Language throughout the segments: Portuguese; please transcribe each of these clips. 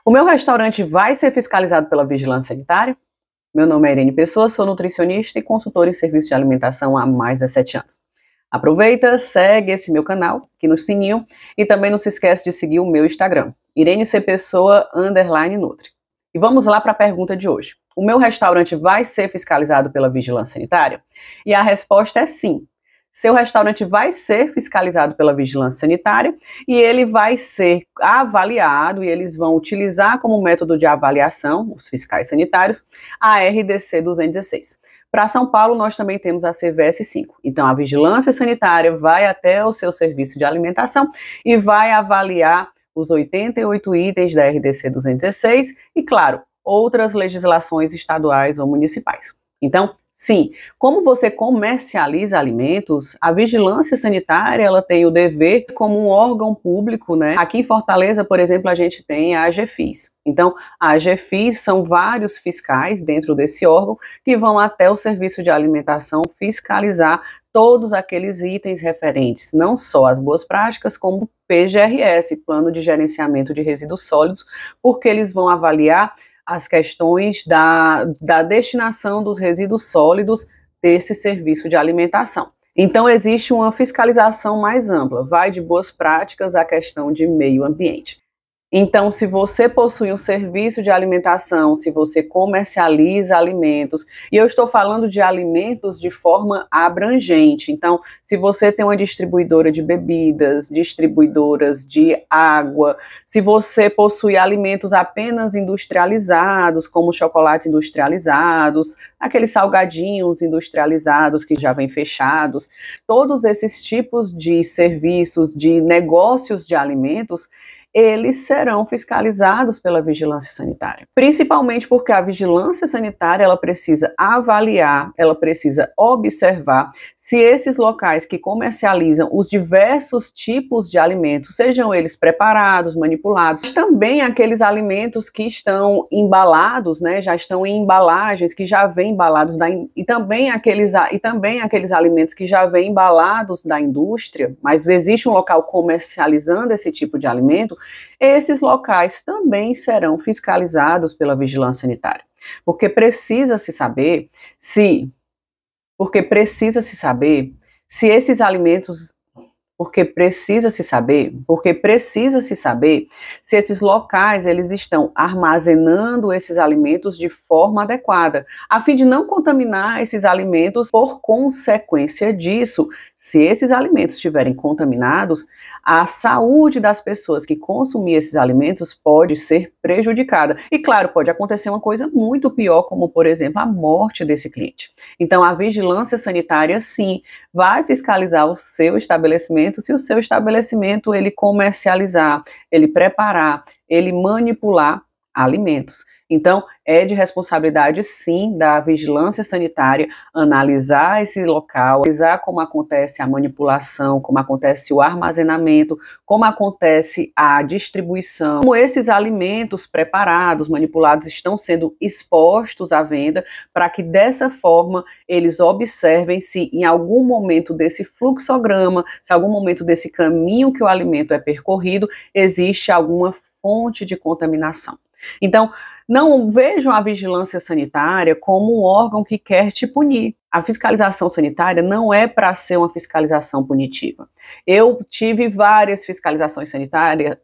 O meu restaurante vai ser fiscalizado pela Vigilância Sanitária? Meu nome é Irene Pessoa, sou nutricionista e consultora em serviço de alimentação há mais de 7 anos. Aproveita, segue esse meu canal aqui no sininho e também não se esquece de seguir o meu Instagram, IreneCPessoa_Nutri. E vamos lá para a pergunta de hoje. O meu restaurante vai ser fiscalizado pela Vigilância Sanitária? E a resposta é sim. Seu restaurante vai ser fiscalizado pela Vigilância Sanitária e ele vai ser avaliado, e eles vão utilizar como método de avaliação, os fiscais sanitários, a RDC 216. Para São Paulo, nós também temos a CVS 5. Então, a Vigilância Sanitária vai até o seu serviço de alimentação e vai avaliar os 88 itens da RDC 216 e, claro, outras legislações estaduais ou municipais. Então, sim, como você comercializa alimentos, a Vigilância Sanitária ela tem o dever como um órgão público, né? Aqui em Fortaleza, por exemplo, a gente tem a AGFIS. Então, a AGFIS são vários fiscais dentro desse órgão que vão até o serviço de alimentação fiscalizar todos aqueles itens referentes, não só às boas práticas, como PGRS, Plano de Gerenciamento de Resíduos Sólidos, porque eles vão avaliar as questões da destinação dos resíduos sólidos desse serviço de alimentação. Então, existe uma fiscalização mais ampla, vai de boas práticas à questão de meio ambiente. Então, se você possui um serviço de alimentação, se você comercializa alimentos, e eu estou falando de alimentos de forma abrangente, então, se você tem uma distribuidora de bebidas, distribuidoras de água, se você possui alimentos apenas industrializados, como chocolates industrializados, aqueles salgadinhos industrializados que já vêm fechados, todos esses tipos de serviços, de negócios de alimentos, eles serão fiscalizados pela Vigilância Sanitária. Principalmente porque a Vigilância Sanitária ela precisa avaliar, ela precisa observar se esses locais que comercializam os diversos tipos de alimentos, sejam eles preparados, manipulados, também aqueles alimentos que estão embalados, né, já estão em embalagens que já vêm embalados e também aqueles alimentos que já vêm embalados da indústria, mas existe um local comercializando esse tipo de alimento, esses locais também serão fiscalizados pela Vigilância Sanitária, porque precisa se saber se esses alimentos, porque precisa se saber se esses locais eles estão armazenando esses alimentos de forma adequada, a fim de não contaminar esses alimentos. Por consequência disso, se esses alimentos estiverem contaminados, a saúde das pessoas que consumem esses alimentos pode ser prejudicada. E claro, pode acontecer uma coisa muito pior, como por exemplo, a morte desse cliente. Então, a Vigilância Sanitária, sim, vai fiscalizar o seu estabelecimento, se o seu estabelecimento ele comercializar, ele preparar, ele manipular alimentos. Então, é de responsabilidade, sim, da Vigilância Sanitária analisar esse local, analisar como acontece a manipulação, como acontece o armazenamento, como acontece a distribuição, como esses alimentos preparados, manipulados, estão sendo expostos à venda, para que dessa forma eles observem se em algum momento desse fluxograma, se em algum momento desse caminho que o alimento é percorrido, existe alguma fonte de contaminação. Então, não vejam a Vigilância Sanitária como um órgão que quer te punir. A fiscalização sanitária não é para ser uma fiscalização punitiva. Eu tive várias fiscalizações sanitárias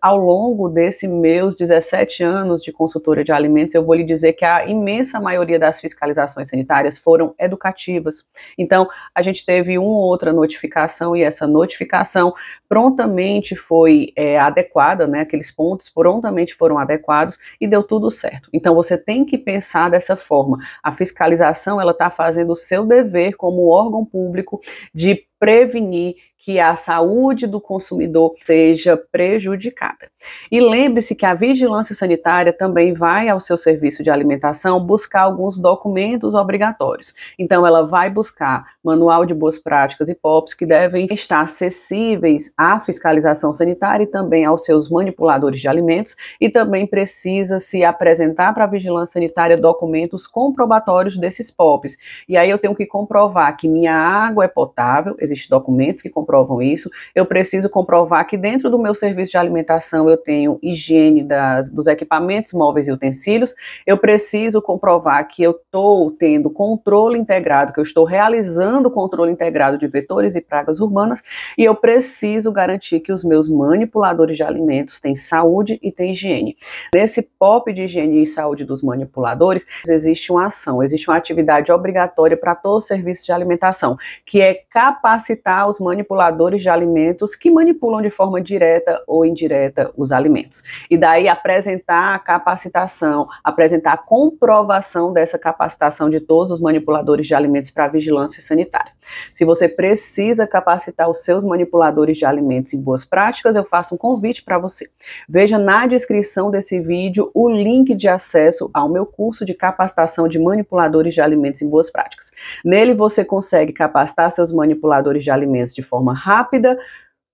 ao longo desses meus 17 anos de consultora de alimentos. Eu vou lhe dizer que a imensa maioria das fiscalizações sanitárias foram educativas. Então, a gente teve uma ou outra notificação e essa notificação prontamente foi adequada, né? Aqueles pontos prontamente foram adequados e deu tudo certo. Então, você tem que pensar dessa forma. A fiscalização, ela está fazendo o seu dever como órgão público de prevenir que a saúde do consumidor seja prejudicada. E lembre-se que a Vigilância Sanitária também vai ao seu serviço de alimentação buscar alguns documentos obrigatórios. Então, ela vai buscar manual de boas práticas e POPs que devem estar acessíveis à fiscalização sanitária e também aos seus manipuladores de alimentos, e também precisa se apresentar para a Vigilância Sanitária documentos comprobatórios desses POPs. E aí eu tenho que comprovar que minha água é potável, existem documentos que comprovam isso. Eu preciso comprovar que dentro do meu serviço de alimentação eu tenho higiene dos equipamentos móveis e utensílios. Eu preciso comprovar que eu estou tendo controle integrado, que eu estou realizando o controle integrado de vetores e pragas urbanas, e eu preciso garantir que os meus manipuladores de alimentos têm saúde e têm higiene. Nesse POP de higiene e saúde dos manipuladores, existe uma ação, existe uma atividade obrigatória para todo o serviço de alimentação, que é capacitar os manipuladores de alimentos que manipulam de forma direta ou indireta os alimentos. E daí apresentar a capacitação, apresentar a comprovação dessa capacitação de todos os manipuladores de alimentos para a vigilância sanitária. Se você precisa capacitar os seus manipuladores de alimentos em boas práticas, eu faço um convite para você. Veja na descrição desse vídeo o link de acesso ao meu curso de capacitação de manipuladores de alimentos em boas práticas. Nele você consegue capacitar seus manipuladores de alimentos de forma rápida,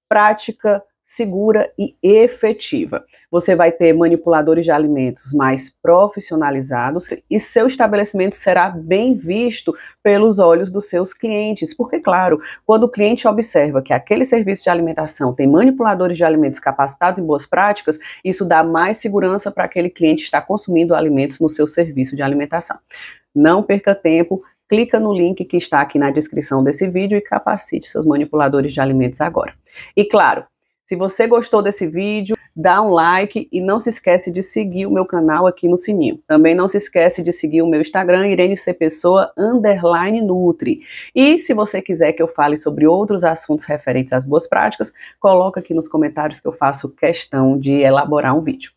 prática, segura e efetiva. Você vai ter manipuladores de alimentos mais profissionalizados e seu estabelecimento será bem visto pelos olhos dos seus clientes, porque, claro, quando o cliente observa que aquele serviço de alimentação tem manipuladores de alimentos capacitados em boas práticas, isso dá mais segurança para aquele cliente estar consumindo alimentos no seu serviço de alimentação. Não perca tempo. Clica no link que está aqui na descrição desse vídeo e capacite seus manipuladores de alimentos agora. E claro, se você gostou desse vídeo, dá um like e não se esquece de seguir o meu canal aqui no sininho. Também não se esquece de seguir o meu Instagram, IreneCPessoa_Nutri. E se você quiser que eu fale sobre outros assuntos referentes às boas práticas, coloca aqui nos comentários que eu faço questão de elaborar um vídeo.